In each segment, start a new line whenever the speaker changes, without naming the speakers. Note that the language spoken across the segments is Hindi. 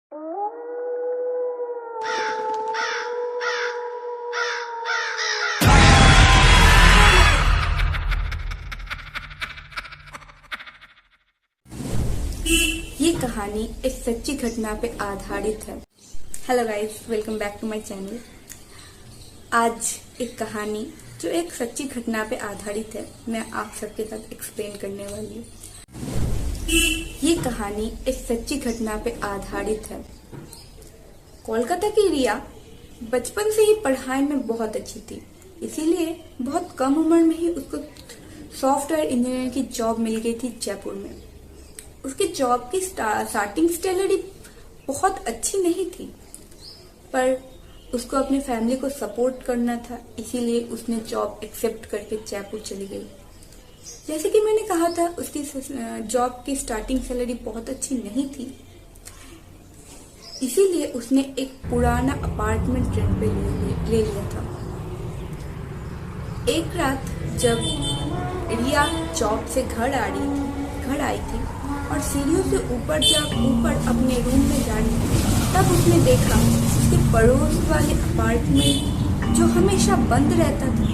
ये कहानी एक सच्ची घटना पे आधारित है। Hello guys, welcome back to my channel. आज एक कहानी जो एक सच्ची घटना पे आधारित है, मैं आप सबके साथ एक्सप्लेन करने वाली हूँ। ये कहानी एक सच्ची घटना पे आधारित है। कोलकाता की रिया बचपन से ही पढ़ाई में बहुत अच्छी थी, इसीलिए बहुत कम उम्र में ही उसको सॉफ्टवेयर इंजीनियर की जॉब मिल गई थी जयपुर में। उसकी जॉब की स्टार्टिंग सैलरी बहुत अच्छी नहीं थी, पर उसको अपनी फैमिली को सपोर्ट करना था, इसीलिए उसने जॉब एक्सेप्ट करके जयपुर चली गई। जैसे कि मैंने कहा था, उसकी जॉब की स्टार्टिंग सैलरी बहुत अच्छी नहीं थी, इसीलिए उसने एक पुराना अपार्टमेंट रेंट पे ले लिया था। एक रात जब रिया जॉब से घर आई थी और सीढ़ियों से ऊपर अपने रूम में जा रही थी, तब उसने देखा उसके पड़ोस वाले अपार्टमेंट जो हमेशा बंद रहता था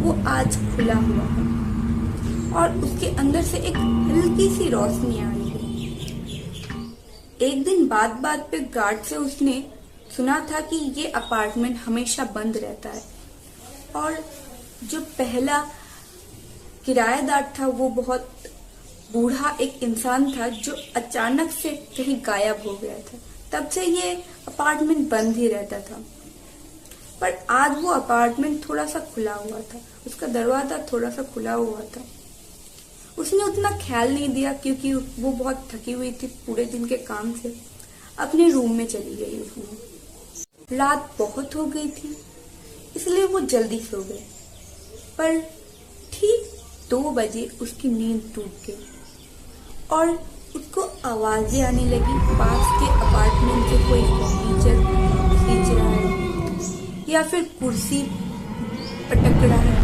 वो आज खुला हुआ है और उसके अंदर से एक हल्की सी रोशनी आ रही है। एक दिन बात पे गार्ड से उसने सुना था कि ये अपार्टमेंट हमेशा बंद रहता है और जो पहला किराएदार था वो बहुत बूढ़ा एक इंसान था जो अचानक से कहीं गायब हो गया था। तब से ये अपार्टमेंट बंद ही रहता था, पर आज वो अपार्टमेंट थोड़ा सा खुला हुआ था, उसका दरवाजा थोड़ा सा खुला हुआ था। उसने उतना ख्याल नहीं दिया क्योंकि वो बहुत थकी हुई थी पूरे दिन के काम से। अपने रूम में चली गई। उसने रात बहुत हो गई थी, इसलिए वो जल्दी सो गई, पर ठीक 2 बजे उसकी नींद टूट गई और उसको आवाजें आने लगी। पास के अपार्टमेंट से कोई फर्नीचर खींच रहा है, या फिर कुर्सी पटक रहा है,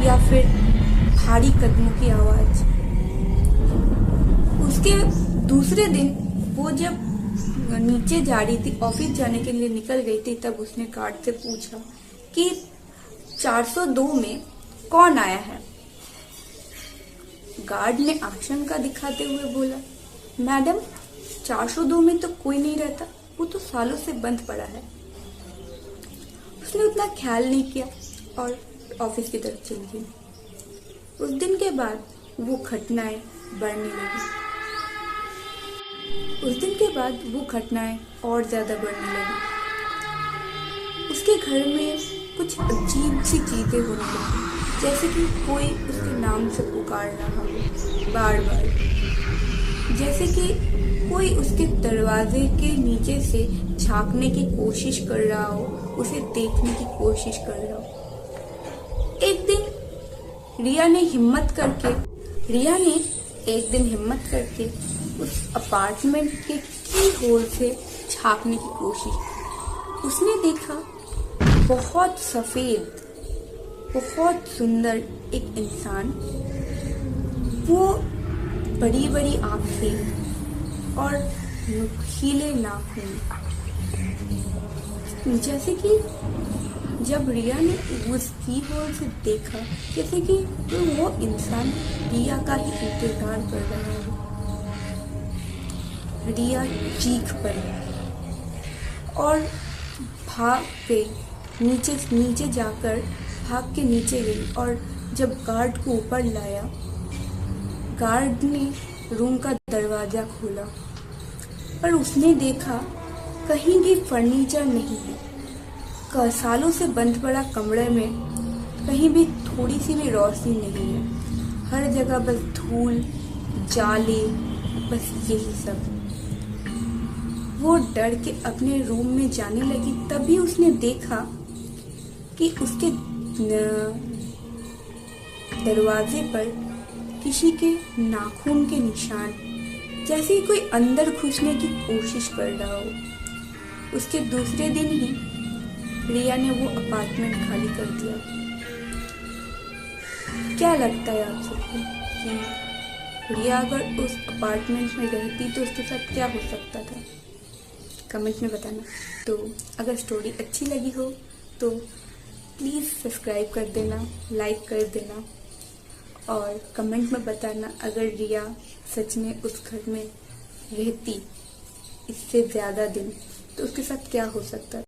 या फिर भारी कदमों की आवाज। उसके दूसरे दिन वो जब नीचे जा रही थी, ऑफिस जाने के लिए निकल गई थी, तब उसने गार्ड से पूछा कि 402 में कौन आया है। गार्ड ने आशंका दिखाते हुए बोला, मैडम 402 में तो कोई नहीं रहता, वो तो सालों से बंद पड़ा है। उसने उतना ख्याल नहीं किया और ऑफिस की तरफ चली गई। उस दिन के बाद वो घटनाएं बढ़ने लगी। और ज्यादा बढ़ने लगी। उसके घर में कुछ अजीब सी चीजें होने लगी, जैसे कि कोई उसके नाम से पुकार रहा हो बार बार, जैसे कि कोई उसके दरवाजे के नीचे से झांकने की कोशिश कर रहा हो, उसे देखने की कोशिश कर रहा हो। एक दिन रिया ने एक दिन हिम्मत करके उस अपार्टमेंट के की होल से झांकने की कोशिश की। उसने देखा बहुत सफेद, बहुत सुंदर एक इंसान, वो बड़ी बड़ी आंखें और नुकीले नाखून। जैसे कि जब रिया ने उस की होल से देखा, जैसे कि तो वो इंसान रिया का ही इंतजार कर रहा है। रिया चीख पड़ी और भाग के नीचे जाकर भाग के नीचे गई और जब गार्ड को ऊपर लाया, गार्ड ने रूम का दरवाजा खोला, पर उसने देखा कहीं भी फर्नीचर नहीं है। सालों से बंद पड़ा कमरे में कहीं भी थोड़ी सी भी रोशनी नहीं है। हर जगह बस धूल, जाले, बस यही सब। वो डर के अपने रूम में जाने लगी, तभी उसने देखा कि उसके दरवाजे पर किसी के नाखून के निशान, जैसे कोई अंदर घुसने की कोशिश कर रहा हो। उसके दूसरे दिन ही रिया ने वो अपार्टमेंट खाली कर दिया। क्या लगता है आप सबको कि रिया अगर उस अपार्टमेंट में रहती तो उसके साथ क्या हो सकता था? कमेंट में बताना। तो अगर स्टोरी अच्छी लगी हो तो प्लीज़ सब्सक्राइब कर देना, लाइक कर देना और कमेंट में बताना अगर रिया सच में उस घर में रहती इससे ज़्यादा दिन तो उसके साथ क्या हो सकता।